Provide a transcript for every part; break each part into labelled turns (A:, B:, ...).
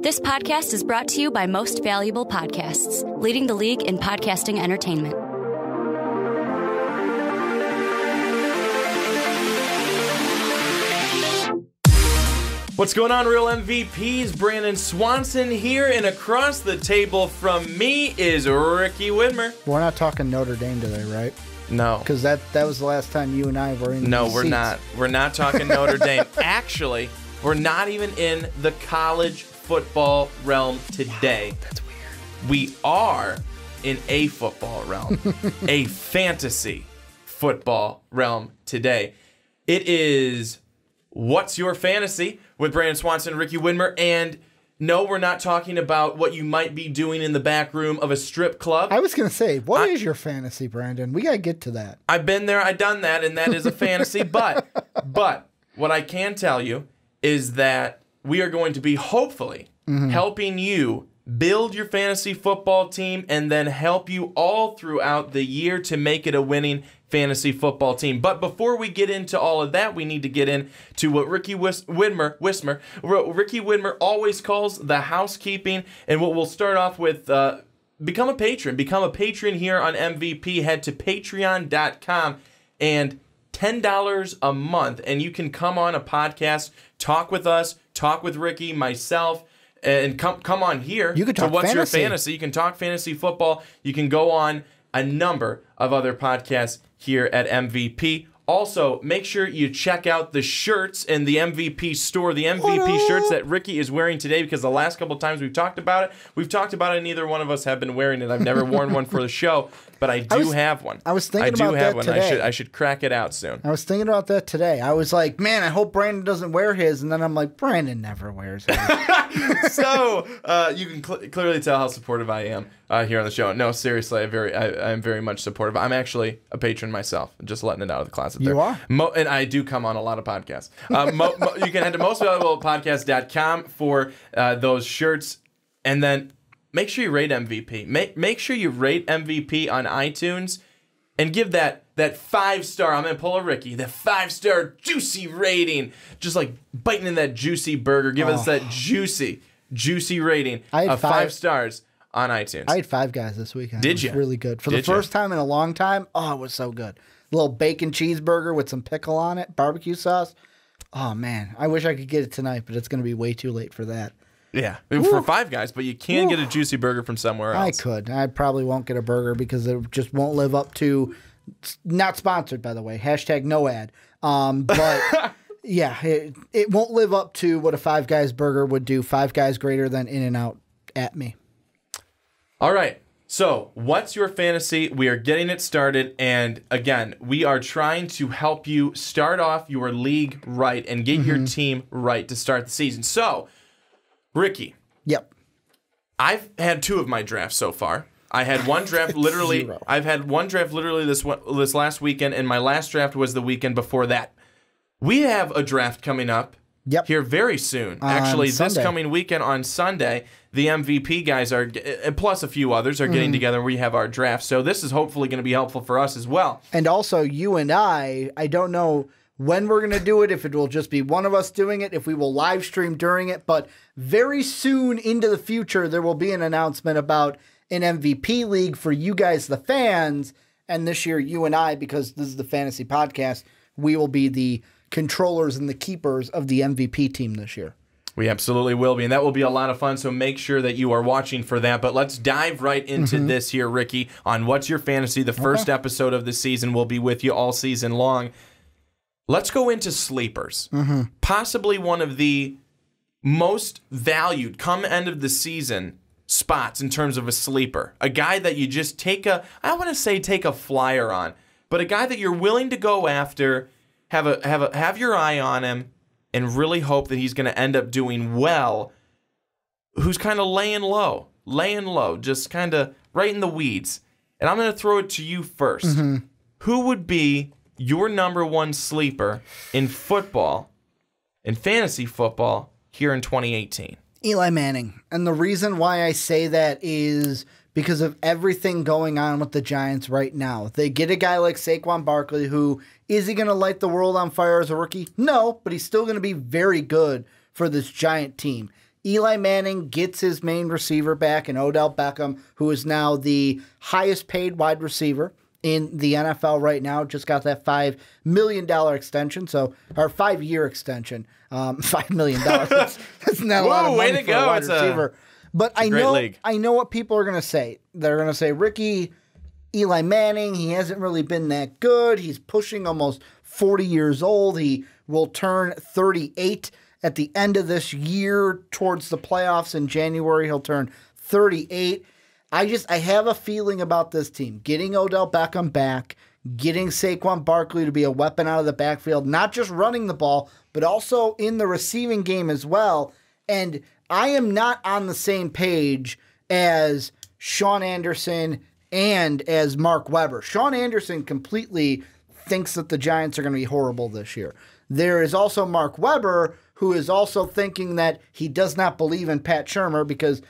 A: This podcast is brought to you by Most Valuable Podcasts, leading the league in podcasting entertainment.
B: What's going on, Real MVPs? Brandon Swanson here, and across the table from me is Ricky Widmer.
C: We're not talking Notre Dame today, right?
B: No.
C: Because that was the last time you and I were in
B: No,
C: these
B: we're
C: seats.
B: not. We're not talking Notre Dame. Actually, we're not even in the college football realm today.
C: Wow, that's weird.
B: We are in a football realm, a fantasy football realm today. It is What's Your Fantasy with Brandon Swanson and Ricky Widmer. And no, we're not talking about what you might be doing in the back room of a strip club.
C: I was going to say, what is your fantasy, Brandon? We got to get to that.
B: I've been there, I've done that, and that is a fantasy. But what I can tell you is that we are going to be hopefully helping you build your fantasy football team and then help you all throughout the year to make it a winning fantasy football team. But before we get into all of that, we need to get into what Ricky Widmer always calls the housekeeping. And what we'll start off with, become a patron. Become a patron here on MVP. Head to patreon.com and $10 a month, and you can come on a podcast, talk with us, talk with Ricky, myself, and come on here.
C: You can talk
B: What's
C: fantasy.
B: Your Fantasy. You can talk fantasy football. You can go on a number of other podcasts here at MVP. Also, make sure you check out the shirts in the MVP store, the MVP shirts that Ricky is wearing today, because the last couple of times we've talked about it, neither one of us have been wearing it. I've never worn one for the show, but I do have one.
C: I was thinking about that today.
B: I should crack it out soon.
C: I was thinking about that today. I was like, man, I hope Brandon doesn't wear his. And then I'm like, Brandon never wears his.
B: So you can clearly tell how supportive I am here on the show. No, seriously, I'm very much supportive. I'm actually a patron myself. Just letting it out of the closet there.
C: You are?
B: And I do come on a lot of podcasts. You can head to mostvaluablepodcast.com for those shirts. And then make sure you rate MVP. Make sure you rate MVP on iTunes and give that 5-star, I'm going to pull a Ricky, that 5-star juicy rating. Just like biting in that juicy burger. Give us that juicy rating of 5 stars on iTunes.
C: I had Five Guys this weekend.
B: Did you?
C: It was really good. For the first time in a long time, it was so good. A little bacon cheeseburger with some pickle on it, barbecue sauce. Oh, man. I wish I could get it tonight, but it's going to be way too late for that.
B: Yeah, for Five Guys, but you can get a juicy burger from somewhere else.
C: I could. I probably won't get a burger because it just won't live up to. Not sponsored, by the way. # no ad. But yeah, it won't live up to what a Five Guys burger would do. Five Guys greater than In-N-Out at me.
B: All right. So, what's your fantasy? We are getting it started, and again, we are trying to help you start off your league right and get your team right to start the season. So, Ricky.
C: Yep.
B: I've had 2 of my drafts so far. I had one draft literally. I've had one draft literally this last weekend, and my last draft was the weekend before that. We have a draft coming up here very soon. Actually, this coming weekend on Sunday, the MVP guys are, plus a few others, are getting together, and we have our draft. So this is hopefully going to be helpful for us as well.
C: And also, you and I don't know when we're going to do it, if it will just be one of us doing it, if we will live stream during it, but very soon into the future, there will be an announcement about an MVP league for you guys, the fans, and this year, you and I, because this is the fantasy podcast, we will be the controllers and the keepers of the MVP team this year.
B: We absolutely will be, and that will be a lot of fun, so make sure that you are watching for that. But let's dive right into this here, Ricky, on What's Your Fantasy. The first episode of the season will be with you all season long. Let's go into sleepers. Possibly one of the most valued come end of the season spots in terms of a sleeper. A guy that you just take a flyer on, but a guy that you're willing to go after, have your eye on him, and really hope that he's going to end up doing well, who's kind of laying low, just kind of right in the weeds. And I'm going to throw it to you first. Who would be your number one sleeper in football, in fantasy football, here in 2018?
C: Eli Manning. And the reason why I say that is because of everything going on with the Giants right now. They get a guy like Saquon Barkley who, is he going to light the world on fire as a rookie? No, but he's still going to be very good for this Giant team. Eli Manning gets his main receiver back in Odell Beckham, who is now the highest paid wide receiver in the NFL right now. Just got that $5 million extension, or 5-year extension. $5 million. That's not a lot of money for a wide receiver. But I know what people are going to say. They're going to say, Ricky, Eli Manning, he hasn't really been that good. He's pushing almost 40 years old. He will turn 38 at the end of this year towards the playoffs in January. He'll turn 38. I have a feeling about this team. Getting Odell Beckham back, getting Saquon Barkley to be a weapon out of the backfield, not just running the ball, but also in the receiving game as well. And I am not on the same page as Sean Anderson and as Mark Weber. Sean Anderson completely thinks that the Giants are going to be horrible this year. There is also Mark Weber, who is also thinking that he does not believe in Pat Shurmur because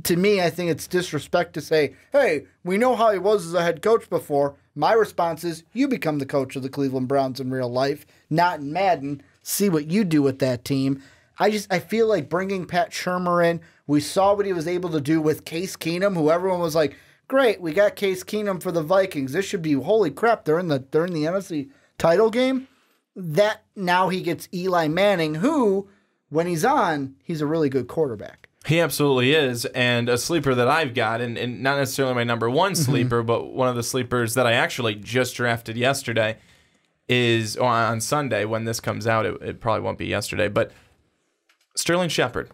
C: to me, I think it's disrespect to say, hey, we know how he was as a head coach before. My response is, you become the coach of the Cleveland Browns in real life, not in Madden. See what you do with that team. I feel like bringing Pat Shurmur in, we saw what he was able to do with Case Keenum, who everyone was like, great, we got Case Keenum for the Vikings. This should be, holy crap, they're in the NFC title game. That now he gets Eli Manning, who, when he's on, he's a really good quarterback.
B: He absolutely is, and a sleeper that I've got, and not necessarily my number one sleeper, but one of the sleepers that I actually just drafted yesterday is on Sunday. When this comes out, it probably won't be yesterday, but Sterling Shepard.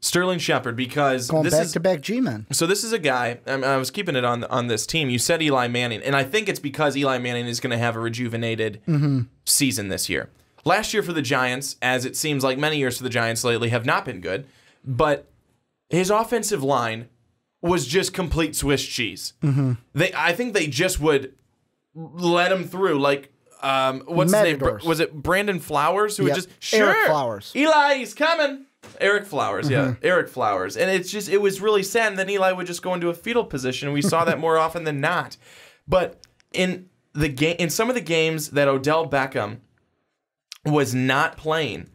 B: Sterling Shepard, because
C: going back-to-back G-men.
B: So this is a guy, I was keeping it on this team. You said Eli Manning, and I think it's because Eli Manning is going to have a rejuvenated season this year. Last year for the Giants, as it seems like many years for the Giants lately, have not been good, but his offensive line was just complete Swiss cheese. I think they just would let him through, like, what's his name? Was it Brandon Flowers? Who would just, sure,
C: Eric Flowers.
B: Eli, he's coming. Eric Flowers, yeah. Eric Flowers. And it was really sad. And then Eli would just go into a fetal position. We saw that more often than not. But in some of the games that Odell Beckham was not playing,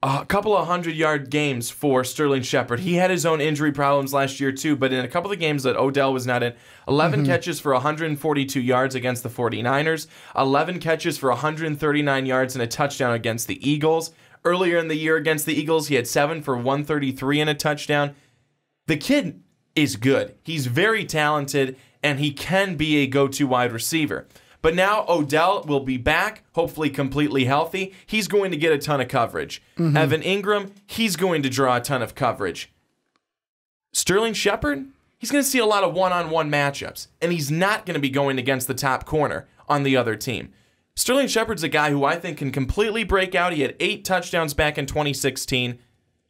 B: a couple of 100-yard games for Sterling Shepard. He had his own injury problems last year too, but in a couple of games that Odell was not in, 11 catches for 142 yards against the 49ers, 11 catches for 139 yards and a touchdown against the Eagles. Earlier in the year against the Eagles, he had 7 for 133 and a touchdown. The kid is good. He's very talented, and he can be a go-to wide receiver. But now Odell will be back, hopefully completely healthy. He's going to get a ton of coverage. Evan Ingram, he's going to draw a ton of coverage. Sterling Shepard, he's going to see a lot of one-on-one matchups, and he's not going to be going against the top corner on the other team. Sterling Shepard's a guy who I think can completely break out. He had 8 touchdowns back in 2016.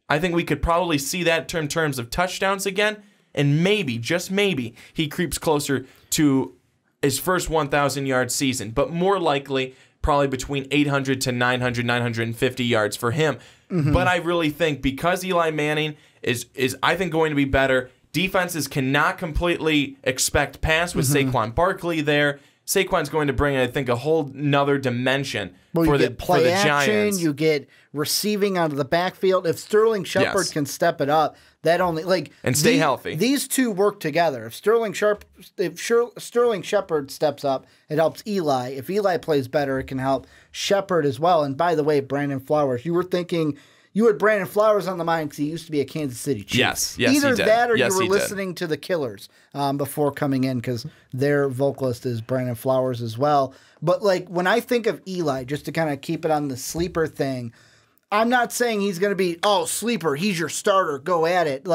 B: I think we could probably see that in terms of touchdowns again, and maybe, just maybe, he creeps closer to his first 1,000-yard season, but more likely probably between 800 to 900, 950 yards for him. But I really think because Eli Manning is I think going to be better, defenses cannot completely expect pass with Saquon Barkley there. Saquon's going to bring, I think, a whole nother dimension for the Giants.
C: You get receiving out of the backfield. If Sterling Shepard can step it up, that only
B: and stay healthy.
C: These two work together. If Sterling Shepard steps up, it helps Eli. If Eli plays better, it can help Shepard as well. And by the way, Brandon Flowers, you had Brandon Flowers on the mind because he used to be a Kansas City Chief.
B: Yes,
C: either that or you were listening to the Killers before coming in because their vocalist is Brandon Flowers as well. But when I think of Eli, just to kind of keep it on the sleeper thing, I'm not saying he's going to be, sleeper, he's your starter, go at it.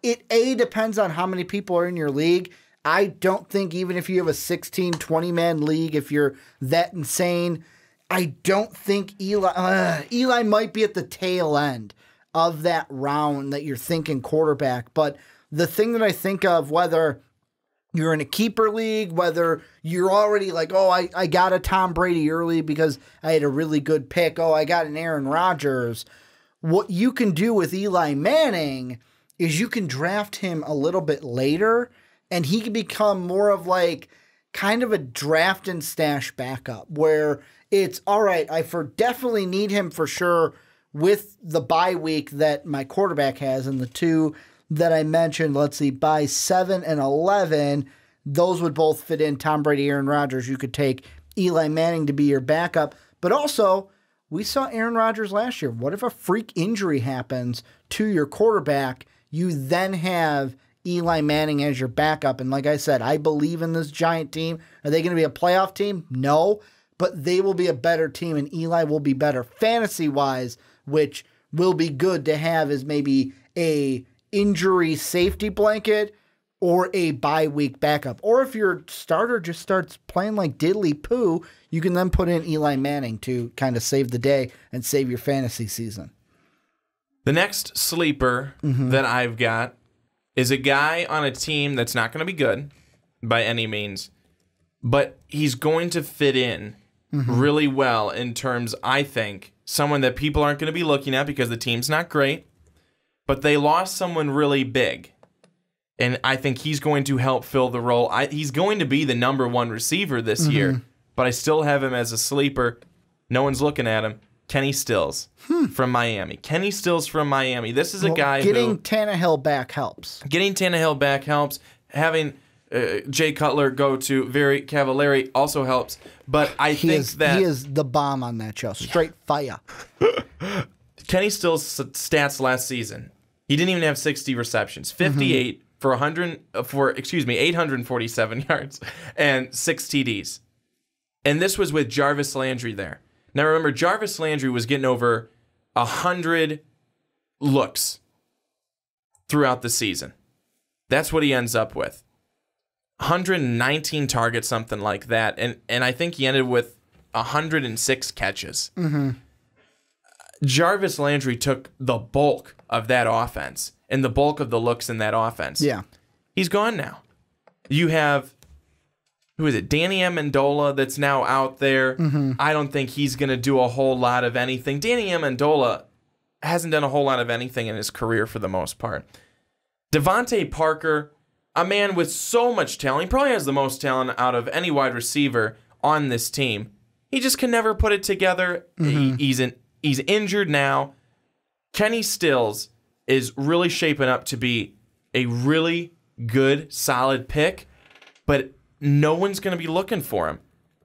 C: It depends on how many people are in your league. I don't think even if you have a 16, 20-man league, if you're that insane, I don't think Eli might be at the tail end of that round that you're thinking quarterback. But the thing that I think of, whether you're in a keeper league, whether you're already I got a Tom Brady early because I had a really good pick. I got an Aaron Rodgers. What you can do with Eli Manning is you can draft him a little bit later, and he can become more of kind of a draft and stash backup where it's all right. I definitely need him for sure with the bye week that my quarterback has and the two that I mentioned, let's see, by 7 and 11, those would both fit in. Tom Brady, Aaron Rodgers. You could take Eli Manning to be your backup. But also, we saw Aaron Rodgers last year. What if a freak injury happens to your quarterback? You then have Eli Manning as your backup. And like I said, I believe in this Giant team. Are they going to be a playoff team? No. But they will be a better team, and Eli will be better fantasy-wise, which will be good to have as maybe a injury safety blanket or a bye week backup. Or if your starter just starts playing like diddly poo, you can then put in Eli Manning to kind of save the day and save your fantasy season.
B: The next sleeper that I've got is a guy on a team that's not going to be good by any means, but he's going to fit in really well in terms, I think, someone that people aren't going to be looking at because the team's not great, but they lost someone really big. And I think he's going to help fill the role. He's going to be the number one receiver this year, but I still have him as a sleeper. No one's looking at him. Kenny Stills from Miami. Kenny Stills from Miami. This is a guy
C: getting Tannehill back helps.
B: Getting Tannehill back helps. Having Jay Cutler go to Very Cavallari also helps. But I think that
C: he is the bomb on that show. Straight fire.
B: Kenny Stills' stats last season. He didn't even have 60 receptions. 58 for 847 yards and 6 TDs. And this was with Jarvis Landry there. Now remember, Jarvis Landry was getting over 100 looks throughout the season. That's what he ends up with. 119 targets, something like that. And I think he ended with 106 catches. Jarvis Landry took the bulk of that offense and the bulk of the looks in that offense.
C: Yeah.
B: He's gone now. You have, who is it, Danny Amendola that's now out there. I don't think he's going to do a whole lot of anything. Danny Amendola hasn't done a whole lot of anything in his career for the most part. Devontae Parker, a man with so much talent. He probably has the most talent out of any wide receiver on this team. He just can never put it together. He's injured now. Kenny Stills is really shaping up to be a really good, solid pick, but no one's going to be looking for him.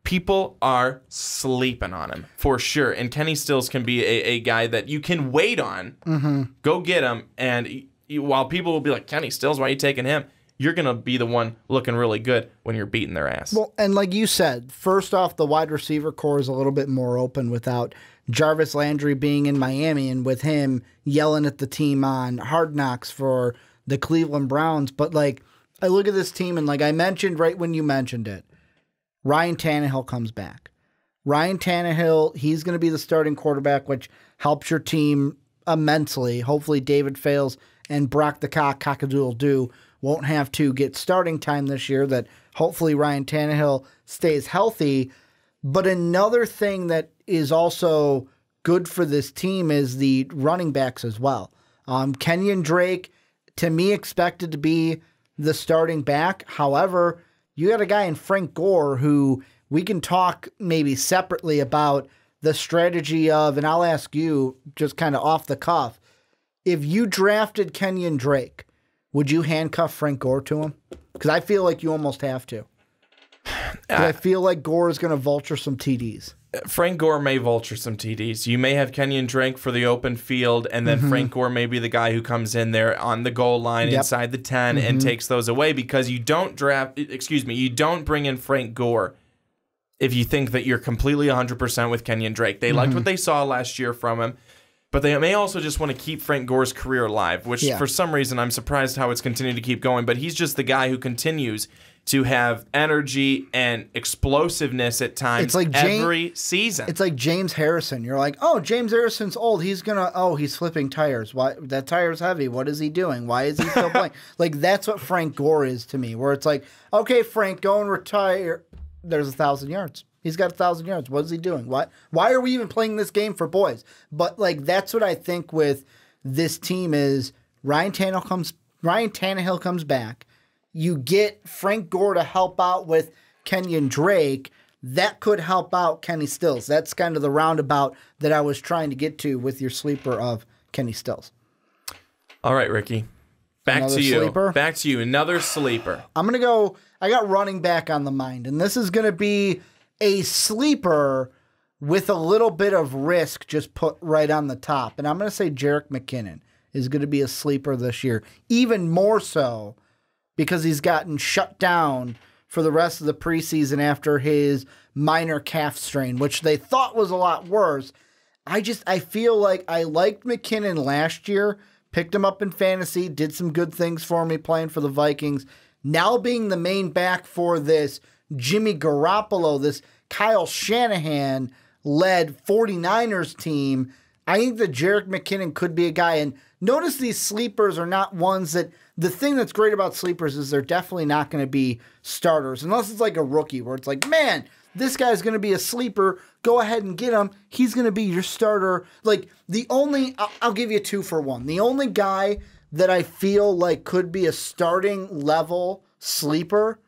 B: People are sleeping on him for sure, and Kenny Stills can be a guy that you can wait on. Go get him, and while people will be like, Kenny Stills, why are you taking him? You're going to be the one looking really good when you're beating their ass.
C: Well, and like you said, first off, the wide receiver core is a little bit more open without Jarvis Landry being in Miami and with him yelling at the team on Hard Knocks for the Cleveland Browns. But like, I look at this team and like I mentioned right when you mentioned it, Ryan Tannehill comes back. Ryan Tannehill, he's going to be the starting quarterback, which helps your team immensely. Hopefully David Fales and Brock the Cockadoodle-Doo won't have to get starting time this year, that hopefully Ryan Tannehill stays healthy. But another thing that is also good for this team is the running backs as well. Kenyon Drake, to me, expected to be the starting back. However, you got a guy in Frank Gore who we can talk maybe separately about the strategy of, and I'll ask you just kind of off the cuff, if you drafted Kenyon Drake, would you handcuff Frank Gore to him? Because I feel like you almost have to. I feel like Gore is going to vulture some TDs.
B: Frank Gore may vulture some TDs. You may have Kenyon Drake for the open field, and then Frank Gore may be the guy who comes in there on the goal line inside the 10 and takes those away, because you don't you don't bring in Frank Gore if you think that you're completely 100% with Kenyon Drake. They liked what they saw last year from him, but they may also just want to keep Frank Gore's career alive, which for some reason I'm surprised how it's continued to keep going, but he's just the guy who continues to have energy and explosiveness at times every season.
C: It's like James Harrison. You're like, oh, James Harrison's old. He's flipping tires. Why? That tire's heavy. What is he doing? Why is he still playing? Like, that's what Frank Gore is to me, where it's like, okay, Frank, go and retire. There's 1,000 yards. He's got 1,000 yards. What is he doing? Why are we even playing this game for boys? But like, that's what I think with this team is Ryan Tannehill comes back. You get Frank Gore to help out with Kenyon Drake. that could help out Kenny Stills. That's kind of the roundabout that I was trying to get to with your sleeper of Kenny Stills.
B: All right, Ricky. Back to you.
C: Sleeper?
B: Back to you. Another sleeper.
C: I'm going to go, I got running back on the mind, and this is going to be a sleeper with a little bit of risk just put right on the top. And I'm going to say Jerick McKinnon is going to be a sleeper this year, even more so because he's gotten shut down for the rest of the preseason after his minor calf strain, which they thought was a lot worse. I feel like I liked McKinnon last year, picked him up in fantasy, did some good things for me playing for the Vikings. Now being the main back for this Jimmy Garoppolo, this Kyle Shanahan-led 49ers team, I think that Jerick McKinnon could be a guy. And notice these sleepers are not ones that – the thing that's great about sleepers is they're definitely not going to be starters unless it's like a rookie where it's like, man, this guy's going to be a sleeper. Go ahead and get him. He's going to be your starter. Like I'll give you 2 for 1. The only guy that I feel like could be a starting level sleeper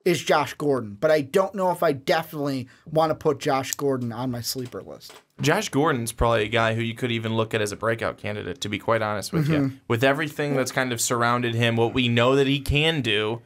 C: is Josh Gordon. But I don't know if I definitely want to put Josh Gordon on my sleeper list.
B: Josh Gordon's probably a guy who you could even look at as a breakout candidate, to be quite honest with you. With everything that's kind of surrounded him, what we know that he can do,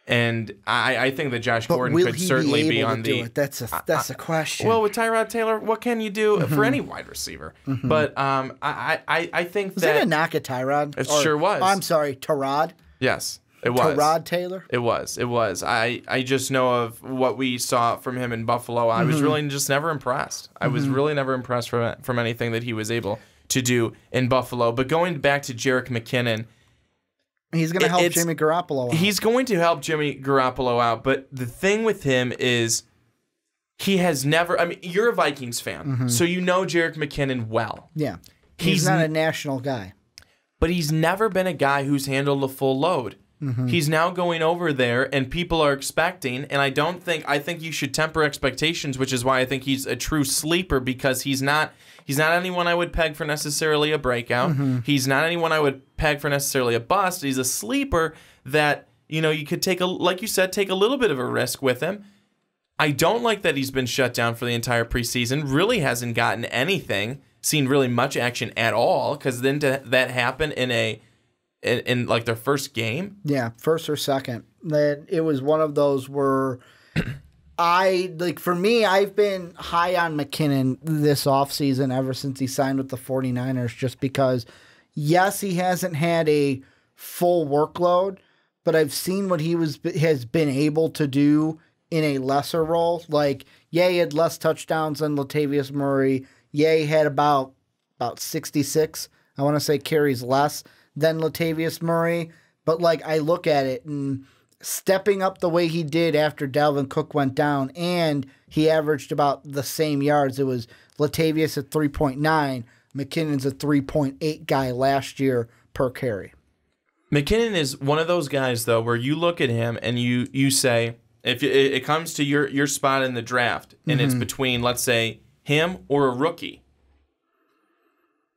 B: and I think that Josh Gordon could certainly be on the...
C: That's a question.
B: Well, with Tyrod Taylor, what can you do for any wide receiver? But I think
C: was
B: that...
C: Was it a knock at Tyrod?
B: It sure was.
C: I'm sorry, Tyrod?
B: Yes. It was.
C: Tyrod Taylor?
B: It was. I just know of what we saw from him in Buffalo. I was really just never impressed. I was really never impressed from anything that he was able to do in Buffalo. But going back to Jerick McKinnon,
C: he's going to help Jimmy Garoppolo out.
B: He's going to help Jimmy Garoppolo out. But the thing with him is he has never... I mean, you're a Vikings fan, so you know Jerick McKinnon well.
C: Yeah. He's not a national guy.
B: But he's never been a guy who's handled a full load. He's now going over there, and people are expecting, and I think you should temper expectations, which is why I think he's a true sleeper, because he's not anyone I would peg for necessarily a breakout. He's not anyone I would peg for necessarily a bust. He's a sleeper that, you could take a little bit of a risk with him. I don't like that he's been shut down for the entire preseason, really hasn't gotten anything, seen really much action at all, because then to that happen in like their first game?
C: Yeah, first or second. That it was one of those where for me, I've been high on McKinnon this offseason ever since he signed with the 49ers, just because, yes, he hasn't had a full workload, but I've seen what he has been able to do in a lesser role. Like, yeah, he had less touchdowns than Latavius Murray. Yeah, he had about 66, I want to say, carries less than Latavius Murray, but I look at it and stepping up the way he did after Dalvin Cook went down, and he averaged about the same yards. It was Latavius at 3.9, McKinnon's a 3.8 guy last year per carry.
B: McKinnon is one of those guys, though, where you look at him and you say, if it comes to your spot in the draft, and it's between, let's say, him or a rookie.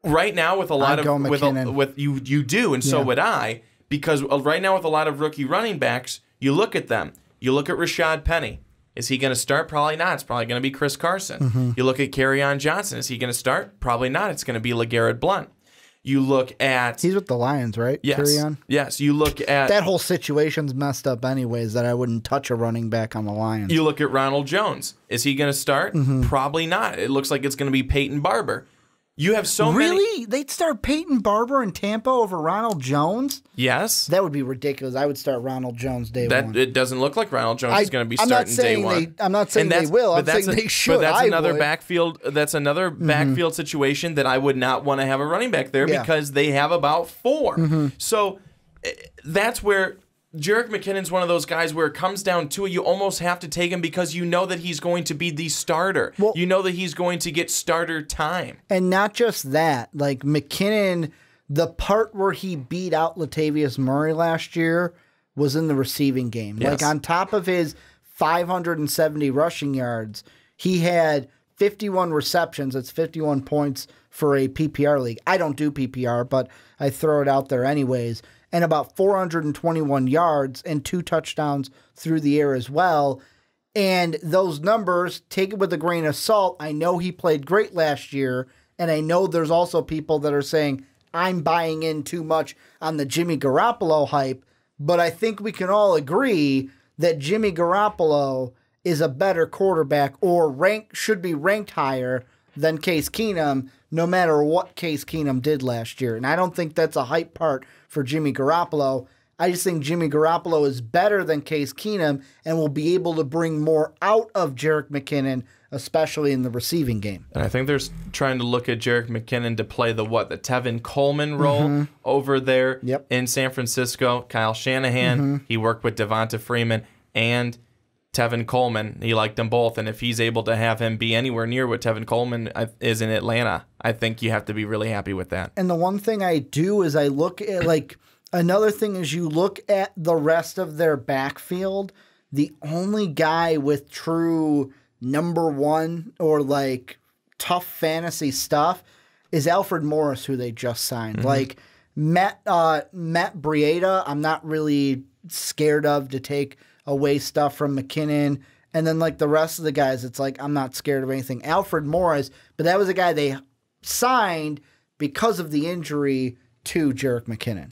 B: Right now, with a lot of you do, and so would I, because right now with a lot of rookie running backs, you look at them. You look at Rashad Penny. Is he going to start? Probably not. It's probably going to be Chris Carson. You look at Kerryon Johnson. Is he going to start? Probably not. It's going to be LeGarrette Blount. You look at...
C: He's with the Lions, right?
B: Yes.
C: Kerryon?
B: Yes. You look at...
C: That whole situation's messed up anyways, that I wouldn't touch a running back on the Lions.
B: You look at Ronald Jones. Is he going to start? Probably not. It looks like it's going to be Peyton Barber. You have so many...
C: Really? They'd start Peyton Barber in Tampa over Ronald Jones?
B: Yes.
C: That would be ridiculous. I would start Ronald Jones day one.
B: It doesn't look like Ronald Jones is going to be starting day one.
C: I'm not saying they will. I'm saying they should.
B: But that's another backfield. That's another backfield situation that I would not want to have a running back there because they have about 4. So that's where... Jerick McKinnon's one of those guys where it comes down to it. You almost have to take him because you know that he's going to be the starter. Well, you know that he's going to get starter time.
C: And not just that. Like McKinnon, the part where he beat out Latavius Murray last year was in the receiving game.
B: Yes.
C: Like on top of his 570 rushing yards, he had 51 receptions. That's 51 points for a PPR league. I don't do PPR, but I throw it out there anyways. And about 421 yards and 2 touchdowns through the air as well. And those numbers, take it with a grain of salt. I know he played great last year, and I know there's also people that are saying, I'm buying in too much on the Jimmy Garoppolo hype, but I think we can all agree that Jimmy Garoppolo is a better quarterback or should be ranked higher than Case Keenum, no matter what Case Keenum did last year. And I don't think that's a hype part for Jimmy Garoppolo. I just think Jimmy Garoppolo is better than Case Keenum and will be able to bring more out of Jerick McKinnon, especially in the receiving game.
B: And I think they're trying to look at Jerick McKinnon to play the Tevin Coleman role over there in San Francisco. Kyle Shanahan, he worked with Devonta Freeman and Tevin Coleman. He liked them both. And if he's able to have him be anywhere near what Tevin Coleman is in Atlanta, I think you have to be really happy with that.
C: And the one thing I do is I look at, like, another thing is you look at the rest of their backfield, the only guy with true number one or like tough fantasy stuff is Alfred Morris, who they just signed. Like Matt Breida, I'm not really scared of to take away stuff from McKinnon. And then like the rest of the guys, it's like I'm not scared of anything. Alfred Morris, but that was a guy they signed because of the injury to Jerick McKinnon.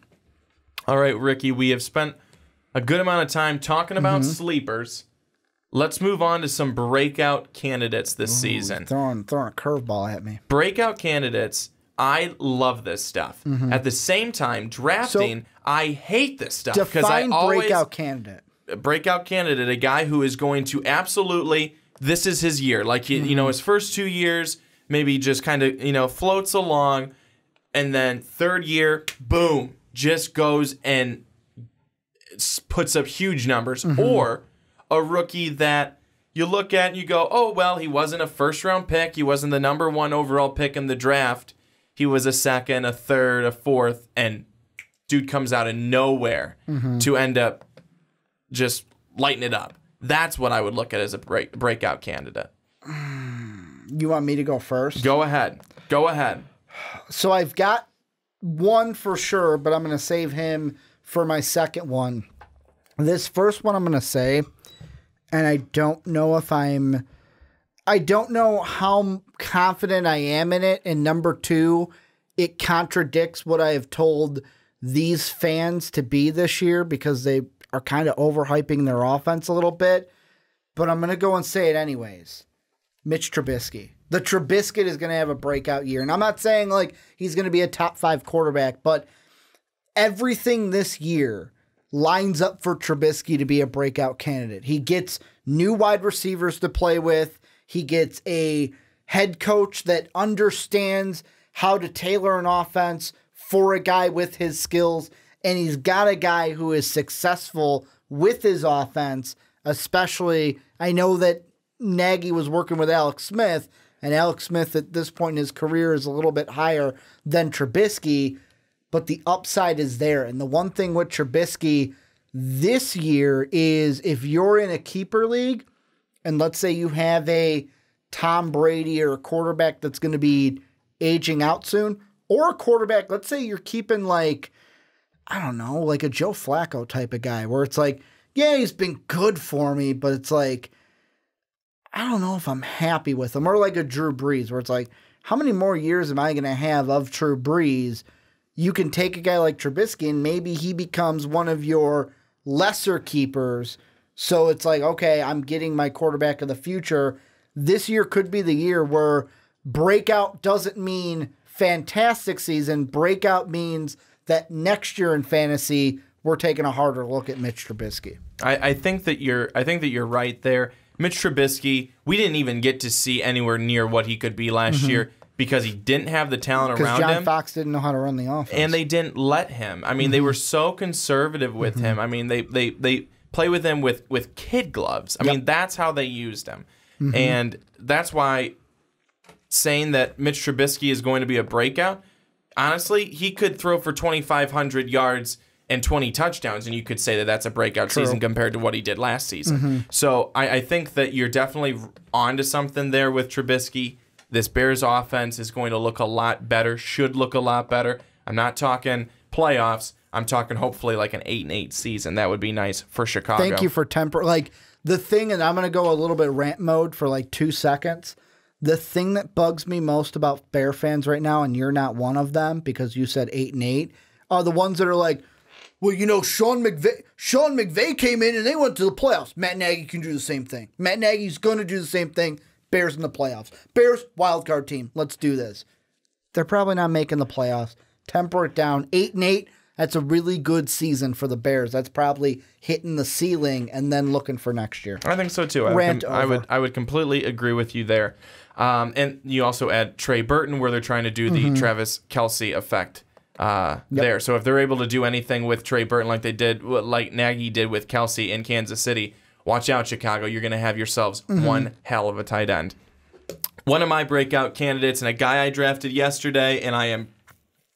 B: All right, Ricky, we have spent a good amount of time talking about sleepers. Let's move on to some breakout candidates this season.
C: Throwing a curveball at me.
B: Breakout candidates, I love this stuff. At the same time, drafting, I hate this stuff.
C: Define breakout candidate.
B: Breakout candidate, a guy who is going to absolutely, this is his year. Like, you know, his first 2 years, maybe just kind of, you know, floats along. And then third year, boom, just goes and puts up huge numbers. Or a rookie that you look at and you go, oh, well, he wasn't a first-round pick. He wasn't the number one overall pick in the draft. He was a second, a third, a fourth, and dude comes out of nowhere to end up just lighting it up. That's what I would look at as a breakout candidate.
C: You want me to go first?
B: Go ahead. Go ahead.
C: So I've got one for sure, but I'm going to save him for my second one. This first one I'm going to say, and I don't know how confident I am in it. And number two, it contradicts what I have told these fans to be this year because they are kind of overhyping their offense a little bit. But I'm going to go and say it anyways. Mitch Trubisky. The Trubisky is going to have a breakout year. And I'm not saying like he's going to be a top 5 quarterback, but everything this year lines up for Trubisky to be a breakout candidate. He gets new wide receivers to play with. He gets a head coach that understands how to tailor an offense for a guy with his skills. And he's got a guy who is successful with his offense, especially I know that Nagy was working with Alex Smith, and Alex Smith at this point in his career is a little bit higher than Trubisky, but the upside is there. And the one thing with Trubisky this year is if you're in a keeper league, and let's say you have a Tom Brady or a quarterback that's going to be aging out soon, or a quarterback, let's say you're keeping like, I don't know, like a Joe Flacco type of guy where it's like, yeah, he's been good for me, but it's like, I don't know if I'm happy with him. Or like a Drew Brees where it's like, how many more years am I going to have of Drew Brees? You can take a guy like Trubisky and maybe he becomes one of your lesser keepers. So it's like, okay, I'm getting my quarterback of the future. This year could be the year where breakout doesn't mean fantastic season. Breakout means that next year in fantasy, we're taking a harder look at Mitch Trubisky.
B: I think that you're right there. Mitch Trubisky, we didn't even get to see anywhere near what he could be last year because he didn't have the talent around him.
C: Because John Fox didn't know how to run the offense.
B: And they didn't let him. I mean, they were so conservative with him. I mean, they play with him with kid gloves. I mean, that's how they used him. And that's why saying that Mitch Trubisky is going to be a breakout, honestly, he could throw for 2,500 yards and 20 touchdowns, and you could say that that's a breakout season compared to what he did last season. So I think that you're definitely onto something there with Trubisky. This Bears offense is going to look a lot better, should look a lot better. I'm not talking playoffs. I'm talking hopefully like an 8-8 season. That would be nice for Chicago.
C: Thank you for temper. Like, The thing, and I'm going to go a little bit rant mode for like 2 seconds. The thing that bugs me most about Bear fans right now, and you're not one of them because you said 8-8, are the ones that are like, well, you know, Sean McVay came in and they went to the playoffs. Matt Nagy can do the same thing. Matt Nagy's going to do the same thing. Bears in the playoffs. Bears, wild card team. Let's do this. They're probably not making the playoffs. Temper it down. 8-8. That's a really good season for the Bears. That's probably hitting the ceiling and then looking for next year.
B: I think so too. I would completely agree with you there. And you also add Trey Burton, where they're trying to do the Travis Kelce effect there. So if they're able to do anything with Trey Burton like Nagy did with Kelce in Kansas City, watch out, Chicago. You're going to have yourselves one hell of a tight end. One of my breakout candidates and a guy I drafted yesterday, and I am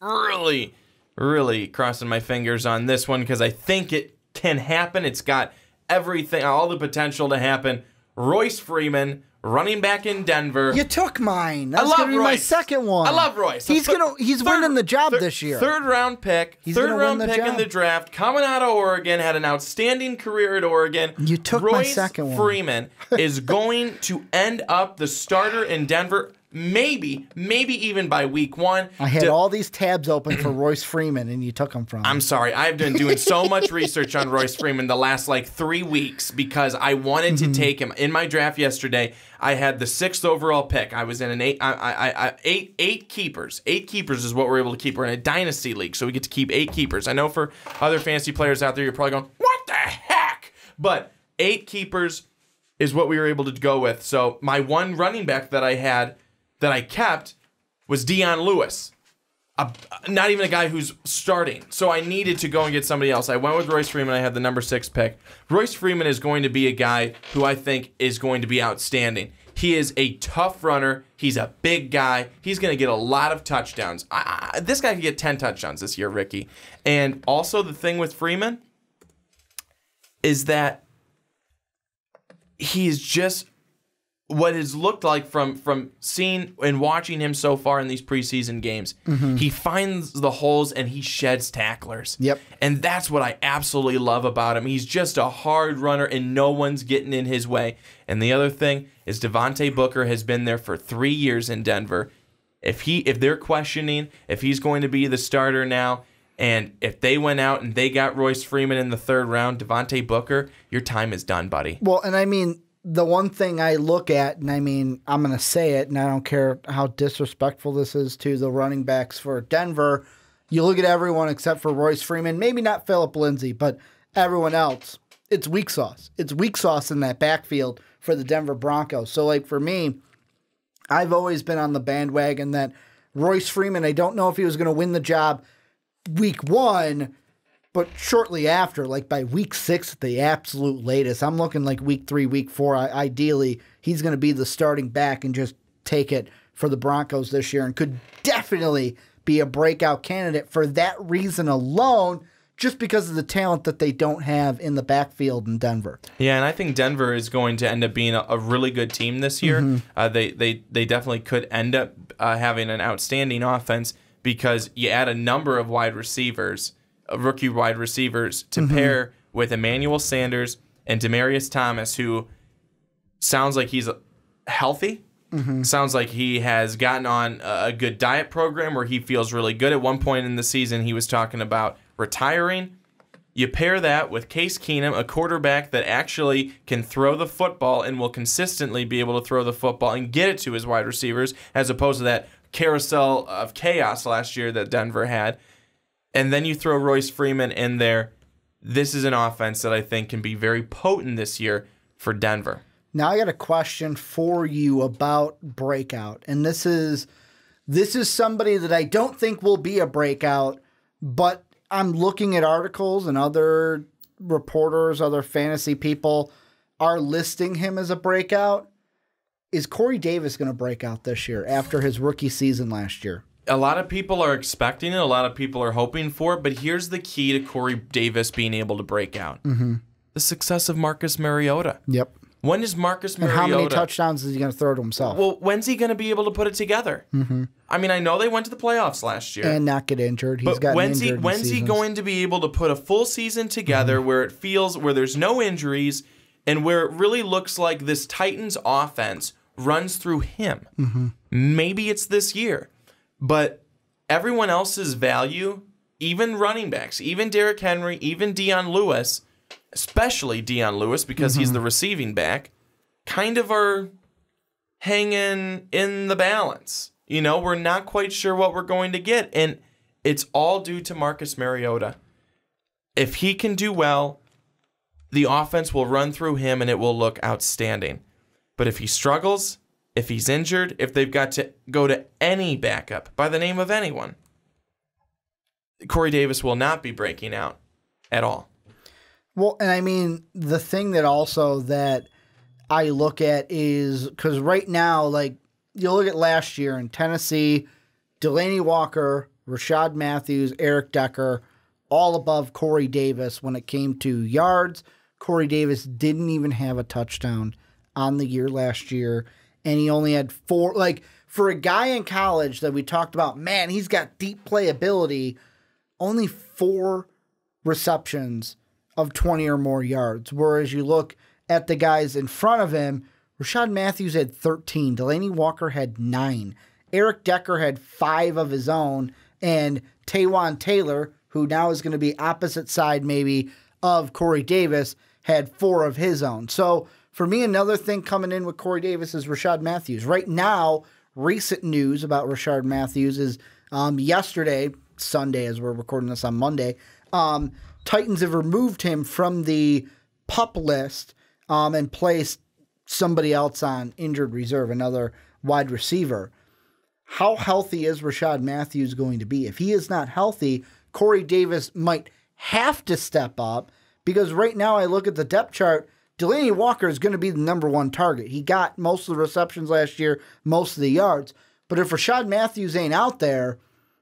B: really crossing my fingers on this one because I think it can happen. It's got everything, all the potential to happen. Royce Freeman, running back in Denver.
C: You took mine. That's going to be my second one.
B: I love Royce.
C: He's winning the job this year.
B: Third round pick. Third round pick in the draft. Coming out of Oregon. Had an outstanding career at Oregon.
C: You took my second one.
B: Royce Freeman is going to end up the starter in Denver. Maybe even by week 1.
C: I had all these tabs open for Royce Freeman, and you took them from me.
B: I'm sorry. I've been doing so much research on Royce Freeman the last 3 weeks because I wanted to take him. In my draft yesterday, I had the 6th overall pick. I was in an eight keepers. 8 keepers is what we're able to keep. We're in a dynasty league, so we get to keep 8 keepers. I know for other fantasy players out there, you're probably going, what the heck? But 8 keepers is what we were able to go with. So my one running back that I kept was Dion Lewis. Not even a guy who's starting. So I needed to go and get somebody else. I went with Royce Freeman. I had the number 6 pick. Royce Freeman is going to be a guy who I think is going to be outstanding. He is a tough runner. He's a big guy. He's going to get a lot of touchdowns. This guy could get 10 touchdowns this year, Ricky. And also the thing with Freeman is that he is just what has looked like from seeing and watching him so far in these preseason games. He finds the holes and he sheds tacklers.
C: Yep.
B: And that's what I absolutely love about him. He's just a hard runner and no one's getting in his way. And the other thing is Devontae Booker has been there for 3 years in Denver. If they're questioning if he's going to be the starter now, and if they went out and they got Royce Freeman in the 3rd round, Devontae Booker, your time is done, buddy.
C: Well, and I mean, the one thing I look at, and I mean, I'm going to say it, and I don't care how disrespectful this is to the running backs for Denver. You look at everyone except for Royce Freeman, maybe not Phillip Lindsay, but everyone else. It's weak sauce. It's weak sauce in that backfield for the Denver Broncos. So, for me, I've always been on the bandwagon that Royce Freeman, I don't know if he was going to win the job week 1, but shortly after, by week 6 at the absolute latest, I'm looking week 3, week 4. Ideally, he's going to be the starting back and just take it for the Broncos this year and could definitely be a breakout candidate for that reason alone, just because of the talent that they don't have in the backfield in Denver.
B: Yeah, and I think Denver is going to end up being a really good team this year. They definitely could end up having an outstanding offense because you add a number of rookie wide receivers to pair with Emmanuel Sanders and Demaryius Thomas, who sounds like he's healthy. Sounds like he has gotten on a good diet program where he feels really good. At one point in the season, he was talking about retiring. You pair that with Case Keenum, a quarterback that actually can throw the football and will consistently be able to throw the football and get it to his wide receivers, as opposed to that carousel of chaos last year that Denver had. And then you throw Royce Freeman in there. This is an offense that I think can be very potent this year for Denver.
C: Now I got a question for you about Breakout. And this is somebody that I don't think will be a breakout, but I'm looking at articles and other reporters, other fantasy people are listing him as a breakout. Is Corey Davis going to break out this year after his rookie season last year?
B: A lot of people are expecting it. A lot of people are hoping for it. But here's the key to Corey Davis being able to break out. The success of Marcus Mariota.
C: Yep.
B: When is Marcus Mariota...
C: And how many touchdowns is he going to throw to himself?
B: Well, when's he going to be able to put it together? I mean, I know they went to the playoffs last year.
C: And not get injured. He's got injured.
B: When's he going to be able to put a full season together where it feels... where there's no injuries and where it really looks like this Titans offense runs through him. Maybe it's this year, but everyone else's value, even running backs, even Derrick Henry, even Dion Lewis, especially Dion Lewis because he's the receiving back, kind of are hanging in the balance. You know, we're not quite sure what we're going to get, and it's all due to Marcus Mariota. If he can do well, the offense will run through him and it will look outstanding. But if he struggles, if he's injured, if they've got to go to any backup by the name of anyone, Corey Davis will not be breaking out at all.
C: Well, and I mean, the thing that also that I look at is, because right now, like, you look at last year in Tennessee, Delanie Walker, Rashad Matthews, Eric Decker, all above Corey Davis when it came to yards. Corey Davis didn't even have a touchdown on the year last year, and he only had 4. Like, for a guy in college that we talked about, man, he's got deep playability, only 4 receptions of 20 or more yards. Whereas you look at the guys in front of him, Rashad Matthews had 13. Delanie Walker had 9. Eric Decker had 5 of his own. And Taywan Taylor, who now is going to be opposite side maybe of Corey Davis, had 4 of his own. So for me, another thing coming in with Corey Davis is Rashad Matthews. Right now, recent news about Rashad Matthews is yesterday, Sunday, as we're recording this on Monday, Titans have removed him from the PUP list and placed somebody else on injured reserve, another wide receiver. How healthy is Rashad Matthews going to be? If he is not healthy, Corey Davis might have to step up, because right now I look at the depth chart, Delanie Walker is going to be the number 1 target. He got most of the receptions last year, most of the yards. But if Rashad Matthews ain't out there,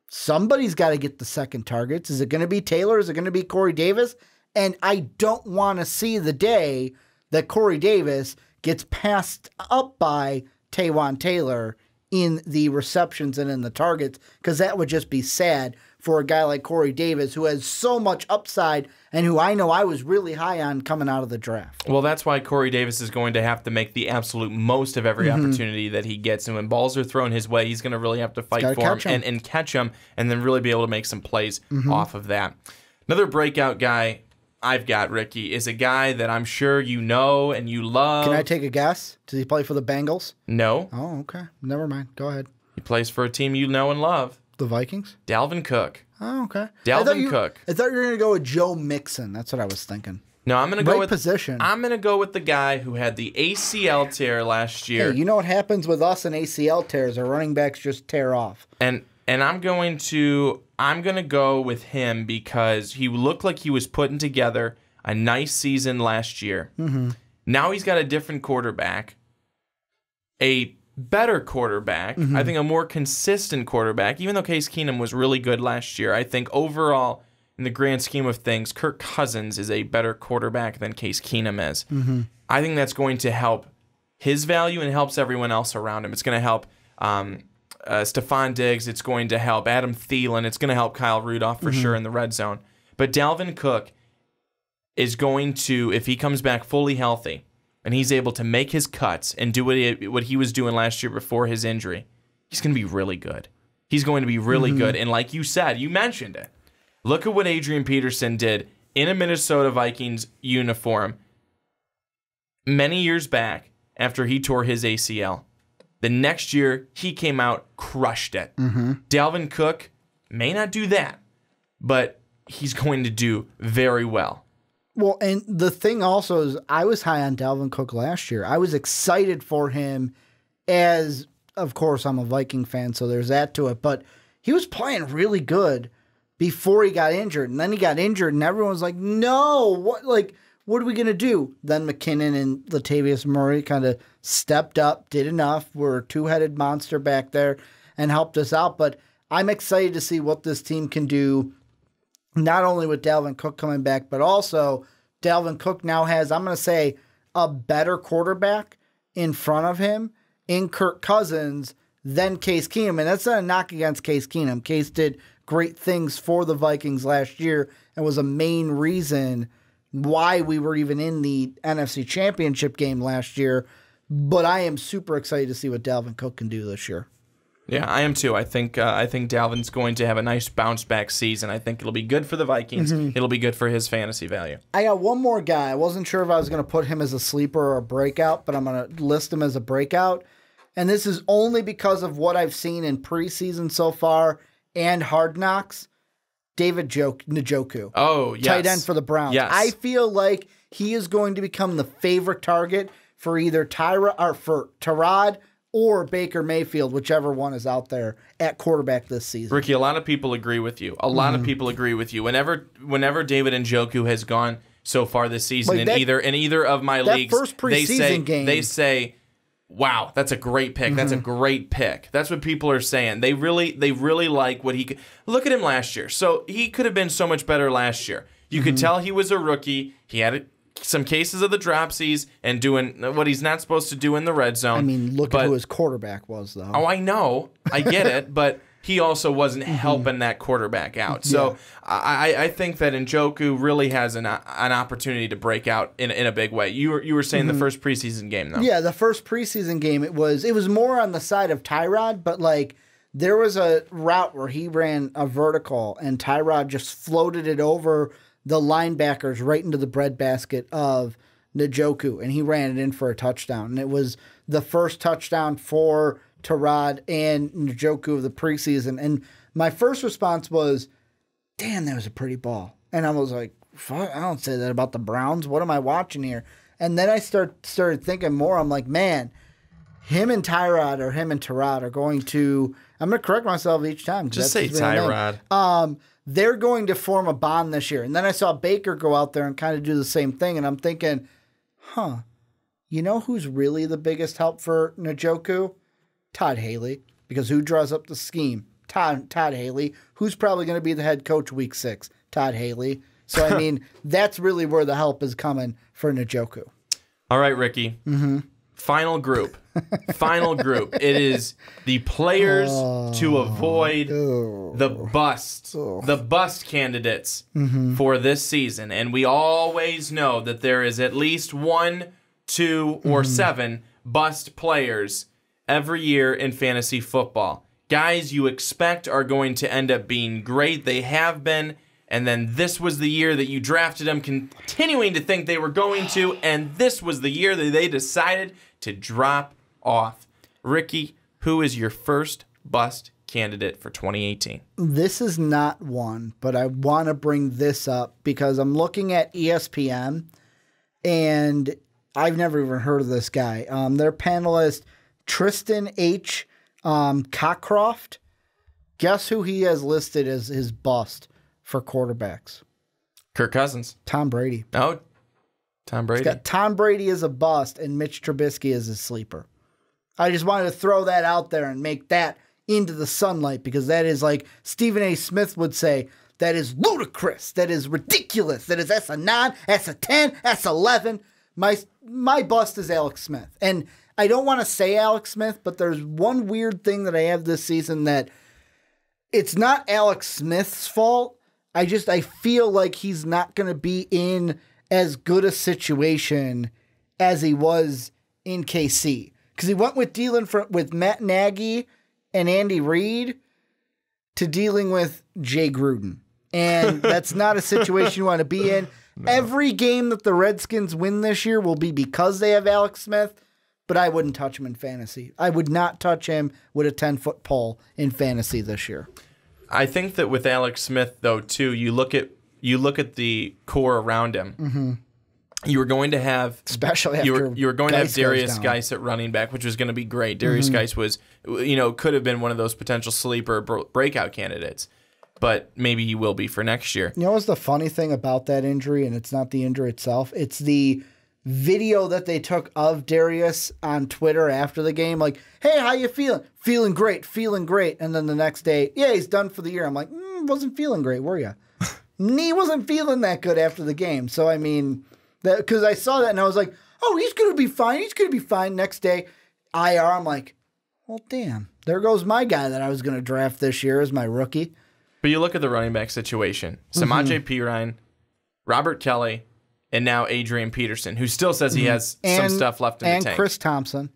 C: somebody's got to get the second targets. Is it going to be Taylor? Is it going to be Corey Davis? And I don't want to see the day that Corey Davis gets passed up by Taywan Taylor in the receptions and in the targets, because that would just be sad for a guy like Corey Davis, who has so much upside and who I know I was really high on coming out of the draft.
B: Well, that's why Corey Davis is going to have to make the absolute most of every opportunity that he gets. And when balls are thrown his way, he's going to really have to fight for him and catch him, and then really be able to make some plays off of that. Another breakout guy I've got, Ricky, is a guy that I'm sure you know and you love.
C: Can I take a guess? Does he play for the Bengals?
B: No.
C: Oh, okay. Never mind. Go ahead.
B: He plays for a team you know and love.
C: The Vikings?
B: Dalvin Cook.
C: Oh, okay.
B: Dalvin Cook.
C: I thought you were going to go with Joe Mixon. That's what I was thinking.
B: No, I'm going to go with
C: position.
B: I'm going to go with the guy who had the ACL tear last year.
C: Hey, you know what happens with us and ACL tears? Our running backs just tear off.
B: And I'm going to go with him because he looked like he was putting together a nice season last year. Now he's got a different quarterback, a better quarterback, I think a more consistent quarterback, even though Case Keenum was really good last year. I think overall, in the grand scheme of things, Kirk Cousins is a better quarterback than Case Keenum is. I think that's going to help his value and helps everyone else around him. It's going to help Stephon Diggs. It's going to help Adam Thielen. It's going to help Kyle Rudolph for sure in the red zone. But Dalvin Cook is going to, if he comes back fully healthy and he's able to make his cuts and do what he was doing last year before his injury, he's going to be really good. He's going to be really good. And like you said, you mentioned it. Look at what Adrian Peterson did in a Minnesota Vikings uniform many years back after he tore his ACL. The next year, he came out, crushed it. Dalvin Cook may not do that, but he's going to do very well.
C: Well, and the thing also is I was high on Dalvin Cook last year. I was excited for him as, of course, I'm a Viking fan, so there's that to it. But he was playing really good before he got injured. And then he got injured, and everyone was like, no, what are we going to do? Then McKinnon and Latavius Murray kind of stepped up, did enough. We're a two-headed monster back there and helped us out. But I'm excited to see what this team can do, not only with Dalvin Cook coming back, but also Dalvin Cook now has, I'm going to say, a better quarterback in front of him in Kirk Cousins than Case Keenum. And that's not a knock against Case Keenum. Case did great things for the Vikings last year and was a main reason why we were even in the NFC Championship game last year. But I am super excited to see what Dalvin Cook can do this year.
B: Yeah, I am too. I think Dalvin's going to have a nice bounce back season. I think it'll be good for the Vikings. It'll be good for his fantasy value.
C: I got one more guy. I wasn't sure if I was going to put him as a sleeper or a breakout, but I'm going to list him as a breakout. And this is only because of what I've seen in preseason so far and Hard Knocks. David Njoku.
B: Oh, yes.
C: Tight end for the Browns.
B: Yes.
C: I feel like he is going to become the favorite target for either Tyrod or Baker Mayfield, whichever one is out there at quarterback this season.
B: Ricky, a lot of people agree with you. A lot of people agree with you. Whenever David Njoku has gone so far this season in either of my leagues,
C: first preseason game,
B: they say, wow, that's a great pick. That's a great pick. That's what people are saying. They really like what he could. Look at him last year. So he could have been so much better last year. You could tell he was a rookie. He had some cases of the dropsies and doing what he's not supposed to do in the red zone.
C: I mean, look at who his quarterback was, though.
B: Oh, I know. I get it. But he also wasn't helping that quarterback out. So I think that Njoku really has an opportunity to break out in a big way. You were saying the first preseason game, though.
C: Yeah, the first preseason game, it was more on the side of Tyrod, but like there was a route where he ran a vertical and Tyrod just floated it over the linebackers right into the breadbasket of Njoku, and he ran it in for a touchdown. And it was the first touchdown for Tyrod and Njoku of the preseason. And my first response was, damn, that was a pretty ball. And I was like, fuck, I don't say that about the Browns. What am I watching here? And then I started thinking more. I'm like, man, him and Tyrod are going to, I'm going to correct myself each time.
B: Just say Tyrod.
C: They're going to form a bond this year. And then I saw Baker go out there and kind of do the same thing. And I'm thinking, you know who's really the biggest help for Njoku? Todd Haley. Because who draws up the scheme? Todd Haley. Who's probably going to be the head coach week 6? Todd Haley. So, I mean, that's really where the help is coming for Njoku.
B: All right, Ricky. Final group. It is the players to avoid the bust candidates for this season. And we always know that there is at least 1, 2, or 7 bust players every year in fantasy football. Guys you expect are going to end up being great. They have been. And then this was the year that you drafted them, continuing to think they were going to. And this was the year that they decided to drop off. Ricky, who is your first bust candidate for 2018?
C: This is not one, but I want to bring this up because I'm looking at ESPN, and I've never even heard of this guy. Their panelist, Tristan H. Cockcroft. Guess who he has listed as his bust for quarterbacks?
B: Kirk Cousins.
C: Tom Brady.
B: Oh, Tom Brady.
C: He's got Tom Brady as a bust and Mitch Trubisky as his sleeper. I just wanted to throw that out there and make that into the sunlight because that is, like Stephen A. Smith would say, that is ludicrous. That is ridiculous. That is that's a 9, that's a 10, that's 11. My bust is Alex Smith. And I don't want to say Alex Smith, but there's one weird thing that I have this season that it's not Alex Smith's fault. I feel like he's not going to be in as good a situation as he was in KC. Because he went with dealing with Matt Nagy and Andy Reid to dealing with Jay Gruden. And that's not a situation you want to be in. No. Every game that the Redskins win this year will be because they have Alex Smith, but I wouldn't touch him in fantasy. I would not touch him with a 10-foot pole in fantasy this year.
B: I think that with Alex Smith, though, too, you look at the core around him. Mm-hmm. You were going to have,
C: especially after
B: you were going to have Darius Geis at running back, which was going to be great. Darius Geis was, could have been one of those potential sleeper breakout candidates, but maybe he will be for next year.
C: You know what's the funny thing about that injury, and it's not the injury itself, it's the video that they took of Darius on Twitter after the game, like, hey, how you feeling? Feeling great. And then the next day, yeah, he's done for the year. I'm like, wasn't feeling great, were you? He wasn't feeling that good after the game. So, I mean, because I saw that and I was like, oh, he's going to be fine. He's going to be fine. Next day, IR, I'm like, well, damn. There goes my guy that I was going to draft this year as my rookie.
B: But you look at the running back situation. Samaje Perine, Robert Kelly, and now Adrian Peterson, who still says he has some stuff left in the tank.
C: And Chris Thompson.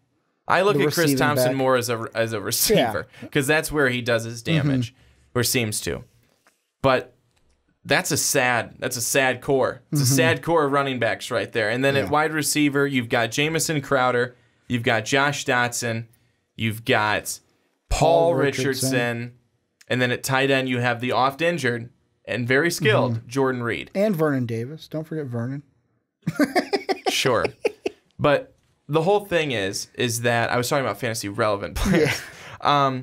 B: I look at Chris Thompson
C: back.
B: more as a receiver because that's where he does his damage, or seems to. But that's a sad core. It's a sad core of running backs right there. And then at wide receiver, you've got Jamison Crowder, you've got Josh Dotson, you've got Paul Richardson, and then at tight end you have the oft injured and very skilled Jordan Reed.
C: And Vernon Davis. Don't forget Vernon.
B: Sure. But the whole thing is that I was talking about fantasy relevant players. Yeah.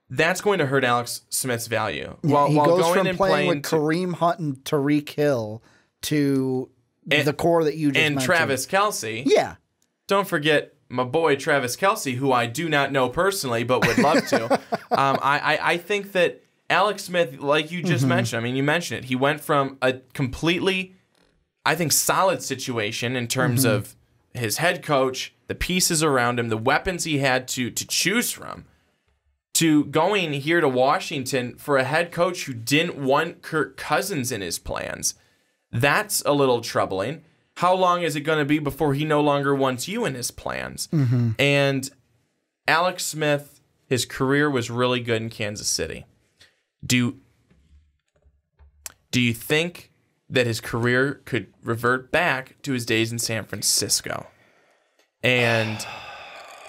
B: That's going to hurt Alex Smith's value.
C: Yeah, he goes going from and playing with Kareem Hunt and Tyreek Hill to the core that you just mentioned.
B: And Travis Kelce.
C: Yeah.
B: Don't forget my boy Travis Kelce, who I do not know personally but would love to. I think that Alex Smith, like you just mentioned, I mean, you mentioned it. He went from a completely, I think, solid situation in terms of his head coach, the pieces around him, the weapons he had to choose from, to going here to Washington for a head coach who didn't want Kirk Cousins in his plans. That's a little troubling. How long is it going to be before he no longer wants you in his plans? And Alex Smith, his career was really good in Kansas City. Do you think that his career could revert back to his days in San Francisco, and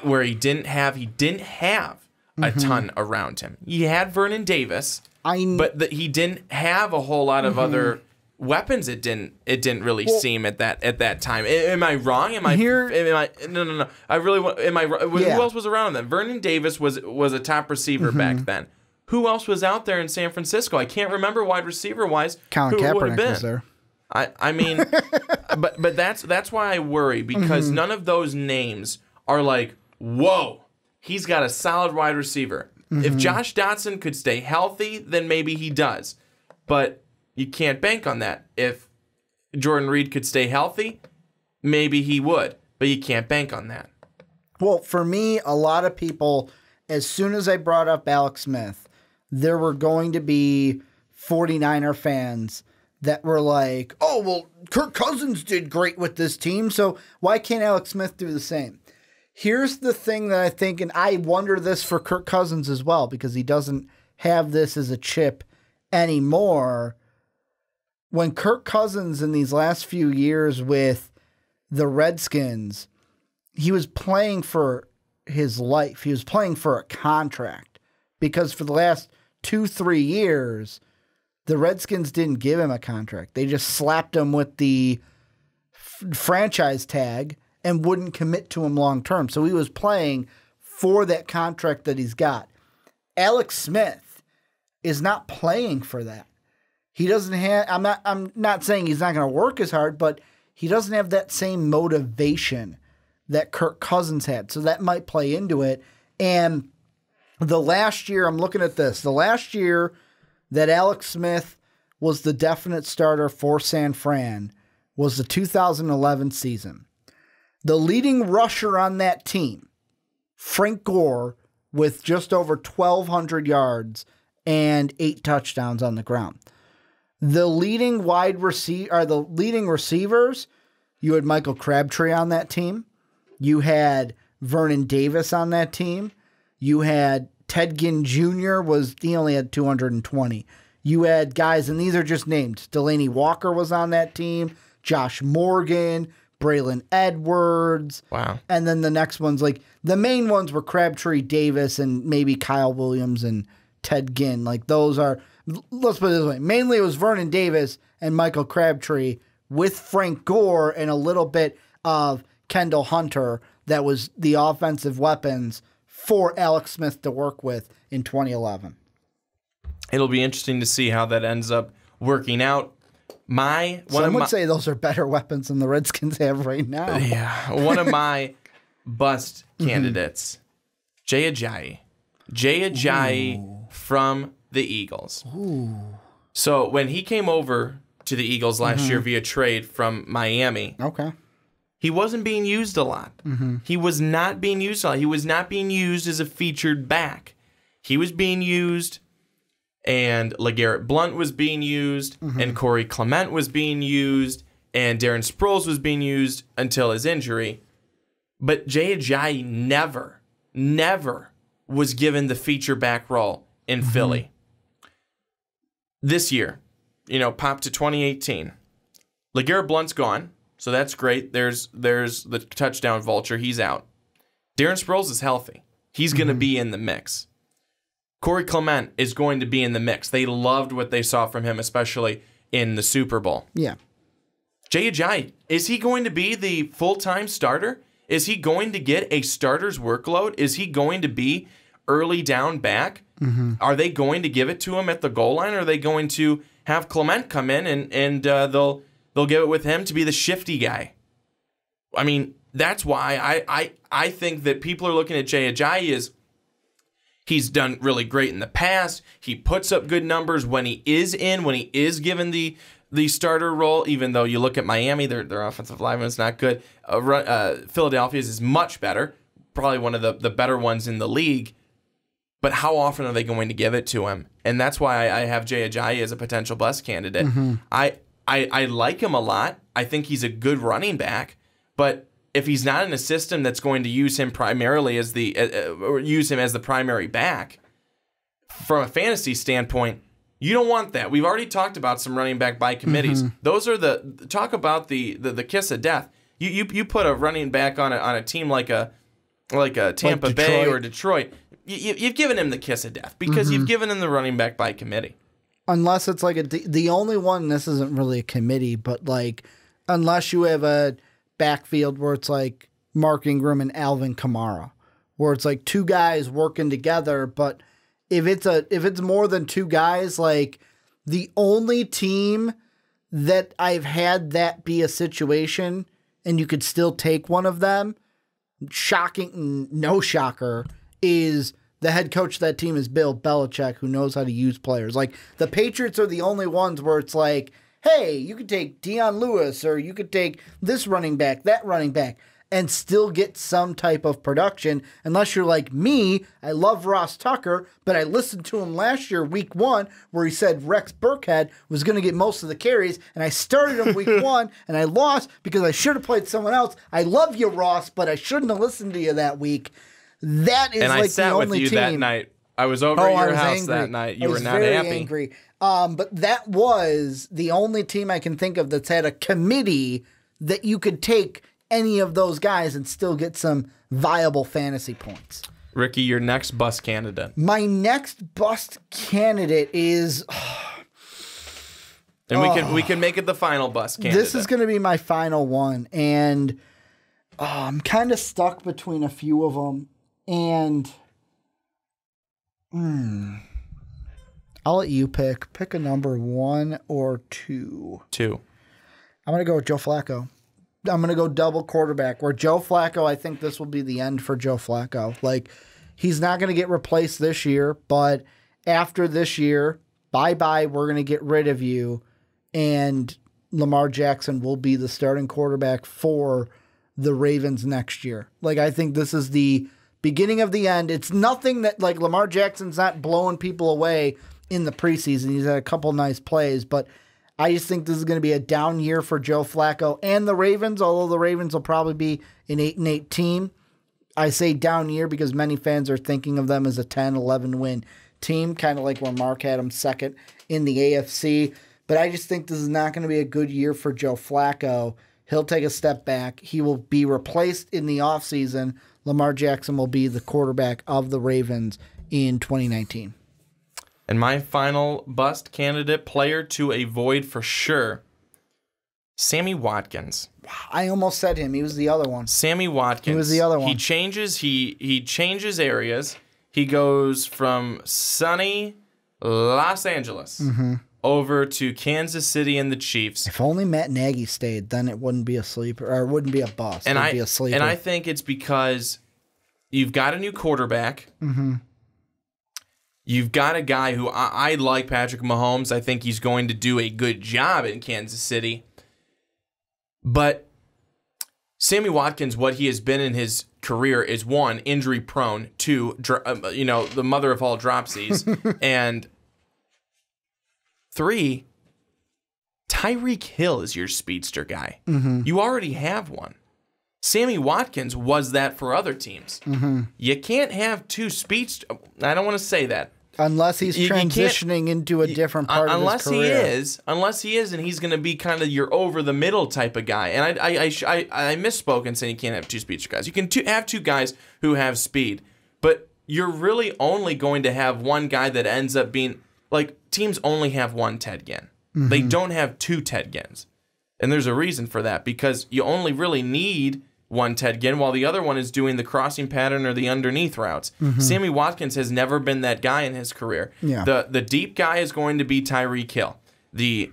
B: where he didn't have a ton around him? He had Vernon Davis, but he didn't have a whole lot of other weapons. It didn't really seem at that time. Am I wrong? No. I really am I wrong? Who else was around then? Vernon Davis was a top receiver back then. Who else was out there in San Francisco? I can't remember wide receiver wise.
C: Colin Kaepernick was there.
B: I mean, but that's why I worry, because none of those names are like, whoa, he's got a solid wide receiver. If Josh Dotson could stay healthy, then maybe he does. But you can't bank on that. If Jordan Reed could stay healthy, maybe he would. But you can't bank on that.
C: Well, for me, a lot of people, as soon as I brought up Alex Smith, there were going to be 49er fans that were like, oh, well, Kirk Cousins did great with this team, so why can't Alex Smith do the same? Here's the thing that I think, and I wonder this for Kirk Cousins as well, because he doesn't have this as a chip anymore. When Kirk Cousins in these last few years with the Redskins, he was playing for his life. He was playing for a contract, because for the last 2-3 years, the Redskins didn't give him a contract. They just slapped him with the franchise tag and wouldn't commit to him long term. So he was playing for that contract that he's got. Alex Smith is not playing for that. He doesn't have, I'm not saying he's not going to work as hard, but he doesn't have that same motivation that Kirk Cousins had. So that might play into it. And the last year, I'm looking at this, the last year that Alex Smith was the definite starter for San Fran was the 2011 season. The leading rusher on that team, Frank Gore, with just over 1,200 yards and 8 touchdowns on the ground. The leading receivers, you had Michael Crabtree on that team. You had Vernon Davis on that team. You had Ted Ginn Jr. He only had 220. You had guys, and these are just named. Delaney Walker was on that team. Josh Morgan, Braylon Edwards.
B: Wow.
C: And then the next ones, like the main ones were Crabtree, Davis, and maybe Kyle Williams and Ted Ginn. Like those are, let's put it this way. Mainly it was Vernon Davis and Michael Crabtree with Frank Gore and a little bit of Kendall Hunter that was the offensive weapons for Alex Smith to work with in 2011.
B: It'll be interesting to see how that ends up working out.
C: Some would say those are better weapons than the Redskins have right now.
B: Yeah. One of my bust candidates, Jay Ajayi. Jay Ajayi from the Eagles.
C: Ooh.
B: So when he came over to the Eagles last year via trade from Miami, he wasn't being used a lot. He was not being used a lot. He was not being used as a featured back. He was being used, and LeGarrette Blount was being used, and Corey Clement was being used, and Darren Sproles was being used until his injury. But Jay Ajayi never was given the feature back role in Philly. This year, pop to 2018. LeGarrette Blount's gone, so that's great. There's the touchdown vulture. He's out. Darren Sproles is healthy. He's going to be in the mix. Corey Clement is going to be in the mix. They loved what they saw from him, especially in the Super Bowl.
C: Yeah.
B: Jay Ajayi, is he going to be the full-time starter? Is he going to get a starter's workload? Is he going to be early down back? Are they going to give it to him at the goal line? Or are they going to have Clement come in and they'll give it with him to be the shifty guy? I mean, that's why I think that people are looking at Jay Ajayi as he's done really great in the past. He puts up good numbers when he is given the starter role, even though you look at Miami, their offensive lineman is not good. Philadelphia's is much better, probably one of the better ones in the league. But how often are they going to give it to him? And that's why I have Jay Ajayi as a potential bust candidate. I like him a lot. I think he's a good running back. But if he's not in a system that's going to use him primarily as use him as the primary back, from a fantasy standpoint, you don't want that. We've already talked about some running back by committees. Those are talk about the kiss of death. You put a running back on a team like a Tampa Bay or Detroit. You've given him the kiss of death because you've given him the running back by committee.
C: Unless it's like the only one, this isn't really a committee, but like unless you have a backfield where it's like Mark Ingram and Alvin Kamara, where it's like two guys working together. But if it's more than two guys, like the only team that I've had that be a situation and you could still take one of them, shocking, no shocker, is the head coach of that team is Bill Belichick, who knows how to use players. Like the Patriots are the only ones where it's like, hey, you could take Deion Lewis or you could take this running back, that running back, and still get some type of production. Unless you're like me, I love Ross Tucker, but I listened to him last year, week 1, where he said Rex Burkhead was going to get most of the carries, and I started him week 1, and I lost because I should have played someone else. I love you, Ross, but I shouldn't have listened to you that week. That is
B: and
C: like
B: I sat
C: the only
B: with you
C: team.
B: That night. I was over at your house
C: angry.
B: that night. You were not
C: very
B: happy.
C: Angry. But that was the only team I can think of that's had a committee that you could take any of those guys and still get some viable fantasy points.
B: Ricky, your next bust candidate.
C: My next bust candidate is...
B: And we can make it the final bust candidate.
C: This is going to be my final one. And I'm kind of stuck between a few of them. And... I'll let you pick. Pick a number 1 or 2.
B: 2.
C: I'm going to go with Joe Flacco. I'm going to go double quarterback. Where Joe Flacco, I think this will be the end for Joe Flacco. Like, he's not going to get replaced this year, but after this year, bye-bye, we're going to get rid of you, and Lamar Jackson will be the starting quarterback for the Ravens next year. Like, I think this is the beginning of the end. It's nothing that, like, Lamar Jackson's not blowing people away in the preseason. He's had a couple nice plays, but I just think this is going to be a down year for Joe Flacco and the Ravens, although the Ravens will probably be an 8-8 team. I say down year because many fans are thinking of them as a 10-11 win team, kind of like when Mark had them second in the AFC. But I just think this is not going to be a good year for Joe Flacco. He'll take a step back. He will be replaced in the offseason. Lamar Jackson will be the quarterback of the Ravens in 2019.
B: And my final bust candidate player to avoid for sure, Sammy Watkins.
C: I almost said him. He was the other one.
B: Sammy Watkins.
C: He was the other one.
B: He changes areas. He goes from sunny Los Angeles over to Kansas City and the Chiefs.
C: If only Matt Nagy stayed, then it wouldn't be a sleeper, or it wouldn't be a bust. It would be a sleeper.
B: And I think it's because you've got a new quarterback. You've got a guy who I like, Patrick Mahomes. I think he's going to do a good job in Kansas City. But Sammy Watkins, what he has been in his career is 1, injury prone, 2, the mother of all dropsies, and 3, Tyreek Hill is your speedster guy. You already have one. Sammy Watkins was that for other teams. You can't have two speedsters. I don't want to say that.
C: Unless he's transitioning into a different part of his career.
B: Unless he is, and he's going to be kind of your over-the-middle type of guy. And I misspoke in saying you can't have two speedster guys. You can have two guys who have speed, but you're really only going to have one guy that ends up being, like, teams only have one Ted Ginn. They don't have two Ted Ginns. And there's a reason for that, because you only really need one Ted Ginn, while the other one is doing the crossing pattern or the underneath routes. Sammy Watkins has never been that guy in his career. The deep guy is going to be Tyreek Hill. The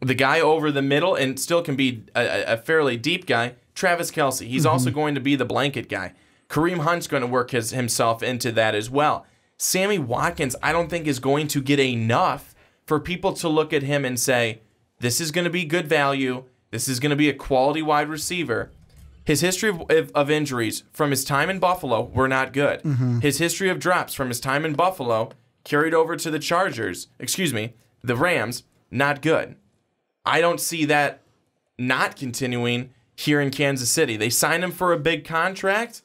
B: guy over the middle, and still can be a fairly deep guy, Travis Kelce. He's also going to be the blanket guy. Kareem Hunt's going to work himself into that as well. Sammy Watkins, I don't think, is going to get enough for people to look at him and say, this is going to be good value. This is going to be a quality wide receiver. His history of injuries from his time in Buffalo were not good. His history of drops from his time in Buffalo carried over to the Rams, not good. I don't see that not continuing here in Kansas City. They signed him for a big contract.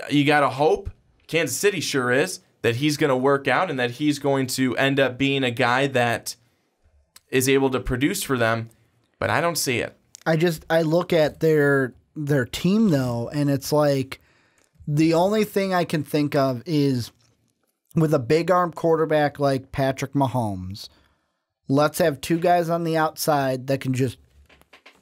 B: You got to hope, Kansas City sure is, that he's going to work out and that he's going to end up being a guy that is able to produce for them, but I don't see it.
C: I look at their team, though, and it's like the only thing I can think of is with a big arm quarterback like Patrick Mahomes, let's have two guys on the outside that can just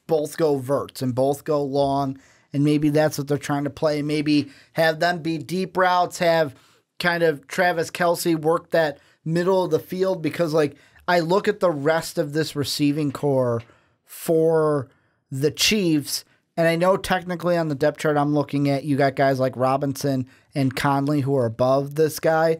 C: both go verts and both go long, and maybe that's what they're trying to play. Maybe have them be deep routes, have kind of Travis Kelce work that middle of the field, because like I look at the rest of this receiving core for the Chiefs, and I know technically on the depth chart I'm looking at, you got guys like Robinson and Conley who are above this guy,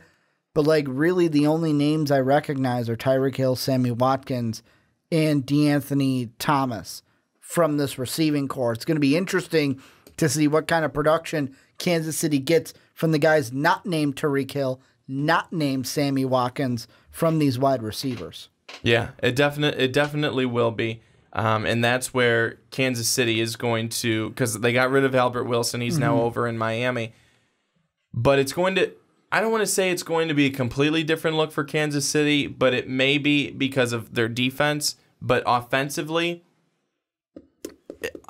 C: but like really the only names I recognize are Tyreek Hill, Sammy Watkins, and DeAnthony Thomas from this receiving core. It's going to be interesting to see what kind of production Kansas City gets from the guys not named Tyreek Hill, not named Sammy Watkins, from these wide receivers.
B: Yeah, it definitely will be. And that's where Kansas City is going to, because they got rid of Albert Wilson. He's now over in Miami. But it's going to, I don't want to say it's going to be a completely different look for Kansas City, but it may be because of their defense. But offensively,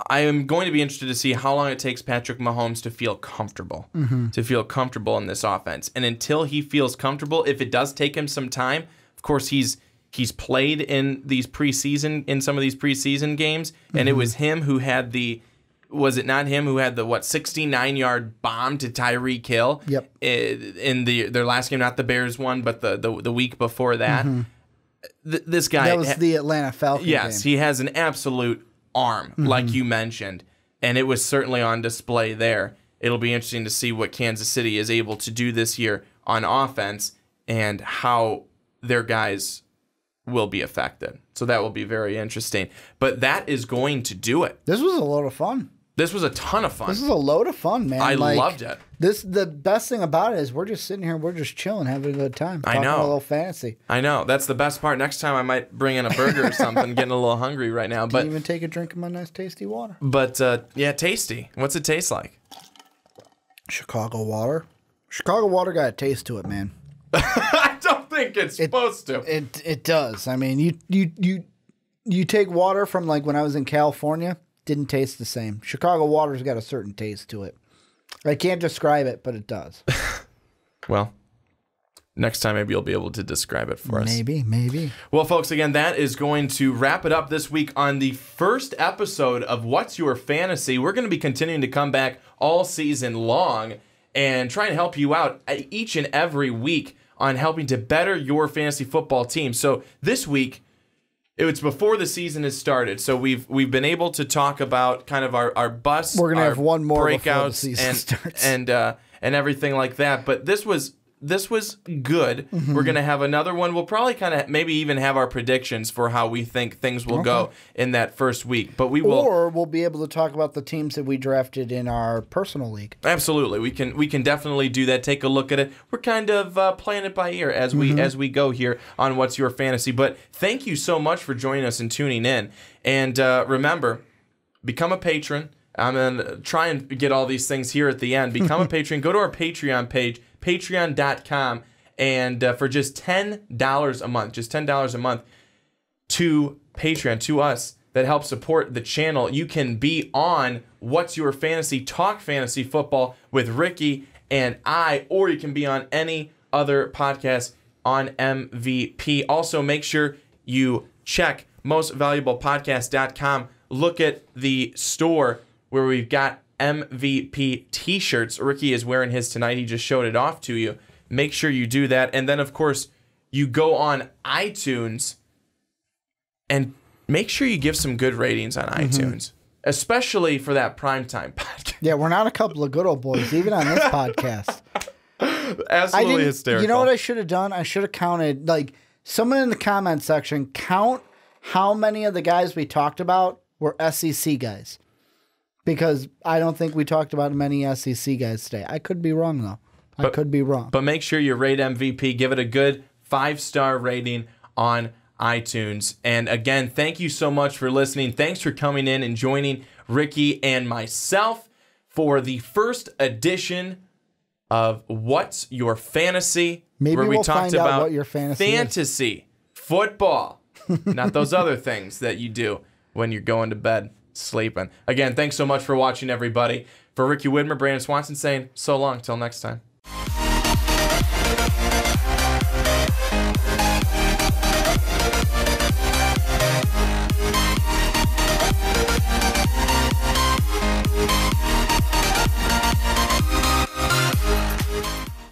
B: I am going to be interested to see how long it takes Patrick Mahomes to feel comfortable, in this offense. And until he feels comfortable, if it does take him some time, of course he's played in some of these preseason games, and it was him who had was it not him who had the 69-yard bomb to Tyreek Hill?
C: Yep.
B: In their last game, not the Bears one, but the week before that. This guy,
C: that was the Atlanta Falcons game.
B: Yes, he has an absolute arm, like you mentioned, and it was certainly on display there. It'll be interesting to see what Kansas City is able to do this year on offense and how their guys will be affected. So that will be very interesting. But that is going to do it.
C: This was a load of fun.
B: This was a ton of fun.
C: This is a load of fun, man.
B: I loved it.
C: The best thing about it is we're just sitting here, we're just chilling, having a good time.
B: I know.
C: A little fantasy.
B: I know. That's the best part. Next time I might bring in a burger or something. Getting a little hungry right now. But
C: didn't even take a drink of my nice tasty water.
B: But yeah, tasty. What's it taste like?
C: Chicago water. Chicago water got a taste to it, man.
B: I don't think it's supposed to.
C: It does. I mean, you take water from like when I was in California, didn't taste the same. Chicago water's got a certain taste to it. I can't describe it, but it does.
B: Well, next time maybe you'll be able to describe it for us.
C: Maybe.
B: Well, folks, again, that is going to wrap it up this week on the first episode of What's Your Fantasy. We're going to be continuing to come back all season long and try and help you out each and every week on helping to better your fantasy football team. So this week, it's before the season has started, so we've been able to talk about kind of our busts.
C: We're gonna have one more
B: breakouts
C: before the season starts.
B: and everything like that. But this was this was good. We're going to have another one. We'll probably kind of maybe even have our predictions for how we think things will go in that first week. But we will,
C: or we'll be able to talk about the teams that we drafted in our personal league.
B: Absolutely, we can definitely do that. Take a look at it. We're kind of playing it by ear as we go here on What's Your Fantasy. But thank you so much for joining us and tuning in. And remember, become a patron. I'm going to try and get all these things here at the end. Become a patron. Go to our Patreon page, patreon.com, and for just $10 a month, to Patreon, to us, that helps support the channel, you can be on What's Your Fantasy, talk fantasy football with Ricky and I, or you can be on any other podcast on MVP. Also, make sure you check mostvaluablepodcast.com. Look at the store where we've got MVP t-shirts. Ricky is wearing his tonight. He just showed it off to you. Make sure you do that. And then, of course, you go on iTunes and make sure you give some good ratings on iTunes, especially for that primetime podcast.
C: Yeah, we're not a couple of good old boys, even on this podcast.
B: Absolutely hysterical.
C: You know what I should have done? I should have counted, like, someone in the comment section, count how many of the guys we talked about were SEC guys. Because I don't think we talked about many SEC guys today. I could be wrong, though. I could be wrong.
B: But make sure you rate MVP. Give it a good 5-star rating on iTunes. And again, thank you so much for listening. Thanks for coming in and joining Ricky and myself for the first edition of What's Your Fantasy?
C: Maybe
B: where we
C: we'll
B: talked
C: find out
B: about
C: what your fantasy is.
B: Football, not those other things that you do when you're going to bed sleeping. Again, thanks so much for watching, everybody. For Ricky Widmer, Brandon Swanson saying so long. Till next time.